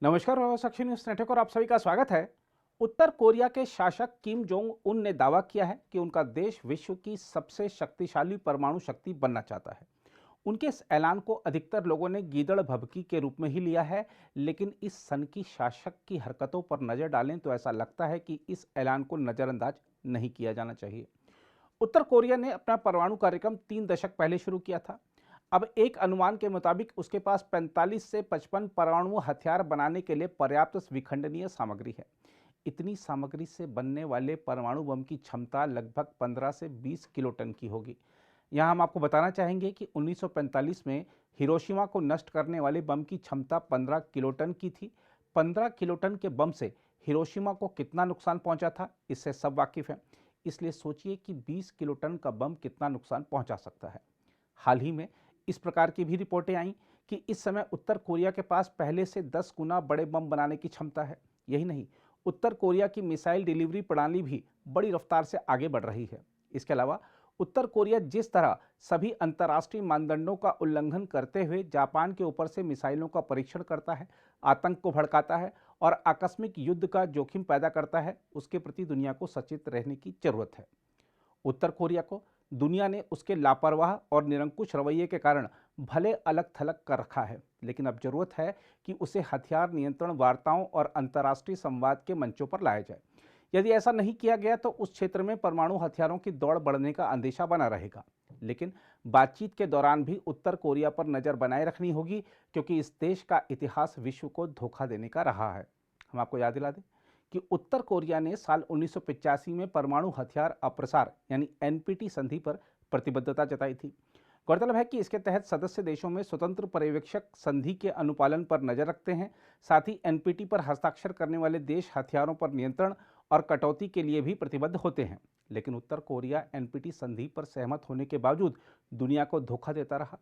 नमस्कार और साक्षी news network और आप सभी का स्वागत है। उत्तर कोरिया के शासक किम जोंग उन ने दावा किया है कि उनका देश विश्व की सबसे शक्तिशाली परमाणु शक्ति बनना चाहता है। उनके इस ऐलान को अधिकतर लोगों ने गीदड़ भभकी के रूप में ही लिया है, लेकिन इस सनकी शासक की हरकतों पर नजर डालें तो ऐसा लगता है कि इस ऐलान को नजरअंदाज नहीं किया जाना चाहिए। उत्तर कोरिया ने अपना परमाणु कार्यक्रम 3 दशक पहले शुरू किया था। अब एक अनुमान के मुताबिक उसके पास 45 से 55 परमाणु हथियार बनाने के लिए पर्याप्त विखंडनीय सामग्री है। इतनी सामग्री से बनने वाले परमाणु बम की क्षमता लगभग 15 से 20 किलोटन की होगी। यहाँ हम आपको बताना चाहेंगे कि 1945 में हिरोशिमा को नष्ट करने वाले बम की क्षमता 15 किलोटन की थी। 15 किलोटन के बम से हिरोशिमा को कितना नुकसान पहुंचा था, इससे सब वाकिफ हैं। इसलिए सोचिए कि 20 किलोटन का बम कितना नुकसान पहुंचा सकता है। हाल ही में इस प्रकार की भी रिपोर्टें आईं कि इस समय उत्तर कोरिया के पास पहले से 10 गुना बड़े बम बनाने की क्षमता है। यही नहीं, उत्तर कोरिया की मिसाइल डिलीवरी प्रणाली भी बड़ी रफ्तार से आगे बढ़ रही है। इसके अलावा उत्तर कोरिया जिस तरह सभी अंतर्राष्ट्रीय मानदंडों का उल्लंघन करते हुए जापान के ऊपर से मिसाइलों का परीक्षण करता है, आतंक को भड़काता है और आकस्मिक युद्ध का जोखिम पैदा करता है, उसके प्रति दुनिया को सचेत रहने की जरूरत है। उत्तर कोरिया को दुनिया ने उसके लापरवाह और निरंकुश रवैये के कारण भले अलग थलग कर रखा है, लेकिन अब जरूरत है कि उसे हथियार नियंत्रण वार्ताओं और अंतर्राष्ट्रीय संवाद के मंचों पर लाया जाए। यदि ऐसा नहीं किया गया तो उस क्षेत्र में परमाणु हथियारों की दौड़ बढ़ने का अंदेशा बना रहेगा। लेकिन बातचीत के दौरान भी उत्तर कोरिया पर नजर बनाए रखनी होगी, क्योंकि इस देश का इतिहास विश्व को धोखा देने का रहा है। हम आपको याद दिला दें कि उत्तर कोरिया ने साल 1985 में परमाणु हथियार अप्रसार यानी एनपीटी संधि पर प्रतिबद्धता जताई थी। गौरतलब है कि इसके तहत सदस्य देशों में स्वतंत्र पर्यवेक्षक संधि के अनुपालन पर नजर रखते हैं। साथ ही एनपीटी पर हस्ताक्षर करने वाले देश हथियारों पर नियंत्रण और कटौती के लिए भी प्रतिबद्ध होते हैं। लेकिन उत्तर कोरिया एनपीटी संधि पर सहमत होने के बावजूद दुनिया को धोखा देता रहा।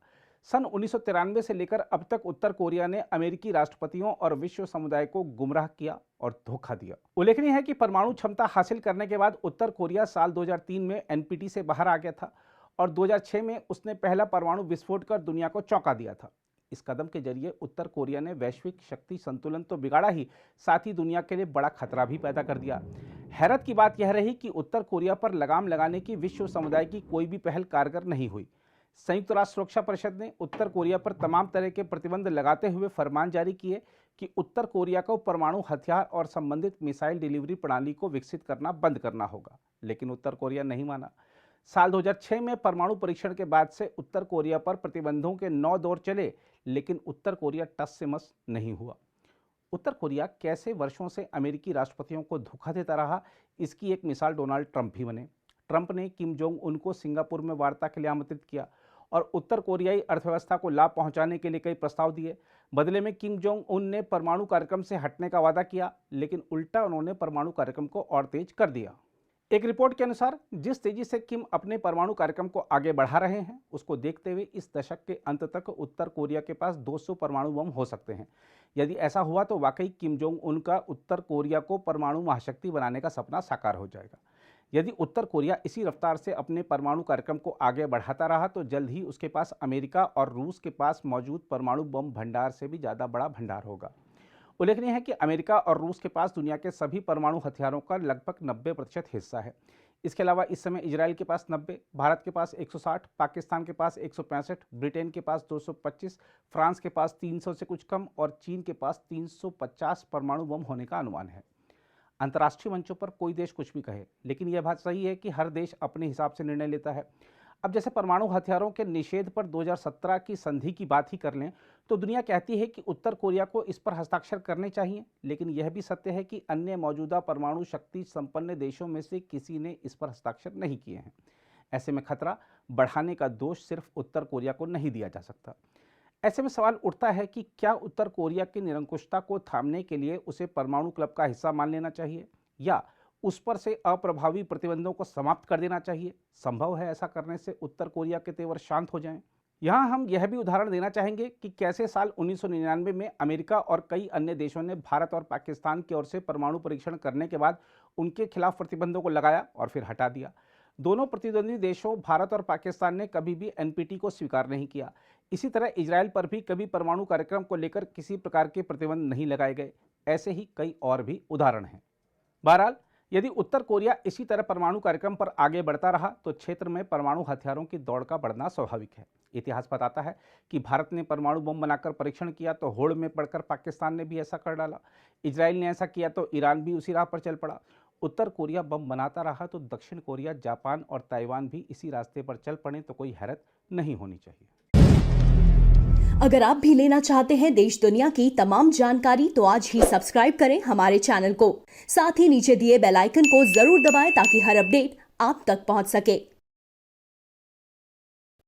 सन 1993 से लेकर अब तक उत्तर कोरिया ने अमेरिकी राष्ट्रपतियों और विश्व समुदाय को गुमराह किया और धोखा दिया। उल्लेखनीय है कि परमाणु क्षमता हासिल करने के बाद उत्तर कोरिया साल 2003 में एनपीटी से बाहर आ गया था और 2006 में उसने पहला परमाणु विस्फोट कर दुनिया को चौंका दिया था। इस कदम के जरिए उत्तर कोरिया ने वैश्विक शक्ति संतुलन तो बिगाड़ा ही, साथ ही दुनिया के लिए बड़ा खतरा भी पैदा कर दिया। हैरत की बात यह रही कि उत्तर कोरिया पर लगाम लगाने की विश्व समुदाय की कोई भी पहल कारगर नहीं हुई। संयुक्त राष्ट्र सुरक्षा परिषद ने उत्तर कोरिया पर तमाम तरह के प्रतिबंध लगाते हुए फरमान जारी किए कि उत्तर कोरिया को परमाणु हथियार और संबंधित मिसाइल डिलीवरी प्रणाली को विकसित करना बंद करना होगा, लेकिन उत्तर कोरिया नहीं माना। साल 2006 में परमाणु परीक्षण के बाद से उत्तर कोरिया पर प्रतिबंधों के 9 दौर चले, लेकिन उत्तर कोरिया टस से मस नहीं हुआ। उत्तर कोरिया कैसे वर्षों से अमेरिकी राष्ट्रपतियों को धोखा देता रहा, इसकी एक मिसाल डोनाल्ड ट्रंप भी बने। ट्रंप ने किम जोंग उन को सिंगापुर में वार्ता के लिए आमंत्रित किया और उत्तर कोरियाई अर्थव्यवस्था को लाभ पहुंचाने के लिए कई प्रस्ताव दिए। बदले में किम जोंग उन ने परमाणु कार्यक्रम से हटने का वादा किया, लेकिन उल्टा उन्होंने परमाणु कार्यक्रम को और तेज कर दिया। एक रिपोर्ट के अनुसार जिस तेजी से किम अपने परमाणु कार्यक्रम को आगे बढ़ा रहे हैं, उसको देखते हुए इस दशक के अंत तक उत्तर कोरिया के पास 200 परमाणु बम हो सकते हैं। यदि ऐसा हुआ तो वाकई किम जोंग उनका उत्तर कोरिया को परमाणु महाशक्ति बनाने का सपना साकार हो जाएगा। यदि उत्तर कोरिया इसी रफ्तार से अपने परमाणु कार्यक्रम को आगे बढ़ाता रहा तो जल्द ही उसके पास अमेरिका और रूस के पास मौजूद परमाणु बम भंडार से भी ज़्यादा बड़ा भंडार होगा। उल्लेखनीय है कि अमेरिका और रूस के पास दुनिया के सभी परमाणु हथियारों का लगभग 90% हिस्सा है। इसके अलावा इस समय इजराइल के पास 90, भारत के पास 160, पाकिस्तान के पास 165, ब्रिटेन के पास 225, फ्रांस के पास 300 से कुछ कम और चीन के पास 350 परमाणु बम होने का अनुमान है। अंतर्राष्ट्रीय मंचों पर कोई देश कुछ भी कहे, लेकिन यह बात सही है कि हर देश अपने हिसाब से निर्णय लेता है। अब जैसे परमाणु हथियारों के निषेध पर 2017 की संधि की बात ही कर लें तो दुनिया कहती है कि उत्तर कोरिया को इस पर हस्ताक्षर करने चाहिए, लेकिन यह भी सत्य है कि अन्य मौजूदा परमाणु शक्ति संपन्न देशों में से किसी ने इस पर हस्ताक्षर नहीं किए हैं। ऐसे में खतरा बढ़ाने का दोष सिर्फ उत्तर कोरिया को नहीं दिया जा सकता। ऐसे में सवाल उठता है कि क्या उत्तर कोरिया की निरंकुशता को थामने के लिए उसे परमाणु क्लब का हिस्सा मान लेना चाहिए या उस पर से अप्रभावी प्रतिबंधों को समाप्त कर देना चाहिए। संभव है ऐसा करने से उत्तर कोरिया के तेवर शांत हो जाएं। यहाँ हम यह भी उदाहरण देना चाहेंगे कि कैसे साल 1999 में अमेरिका और कई अन्य देशों ने भारत और पाकिस्तान की ओर से परमाणु परीक्षण करने के बाद उनके खिलाफ प्रतिबंधों को लगाया और फिर हटा दिया। दोनों प्रतिद्वंदी देशों भारत और पाकिस्तान ने कभी भी एनपीटी को स्वीकार नहीं किया। इसी तरह इजरायल पर भी कभी परमाणु कार्यक्रम को लेकर किसी प्रकार के प्रतिबंध नहीं लगाए गए। ऐसे ही कई और भी उदाहरण हैं। बहरहाल, यदि उत्तर कोरिया इसी तरह परमाणु कार्यक्रम पर आगे बढ़ता रहा तो क्षेत्र में परमाणु हथियारों की दौड़ का बढ़ना स्वाभाविक है। इतिहास बताता है कि भारत ने परमाणु बम बनाकर परीक्षण किया तो होड़ में पड़कर पाकिस्तान ने भी ऐसा कर डाला। इजराइल ने ऐसा किया तो ईरान भी उसी राह पर चल पड़ा। उत्तर कोरिया बम बनाता रहा तो दक्षिण कोरिया, जापान और ताइवान भी इसी रास्ते पर चल पड़े तो कोई हैरत नहीं होनी चाहिए। अगर आप भी लेना चाहते हैं देश दुनिया की तमाम जानकारी तो आज ही सब्सक्राइब करें हमारे चैनल को। साथ ही नीचे दिए बेल आइकन को जरूर दबाएं ताकि हर अपडेट आप तक पहुंच सके।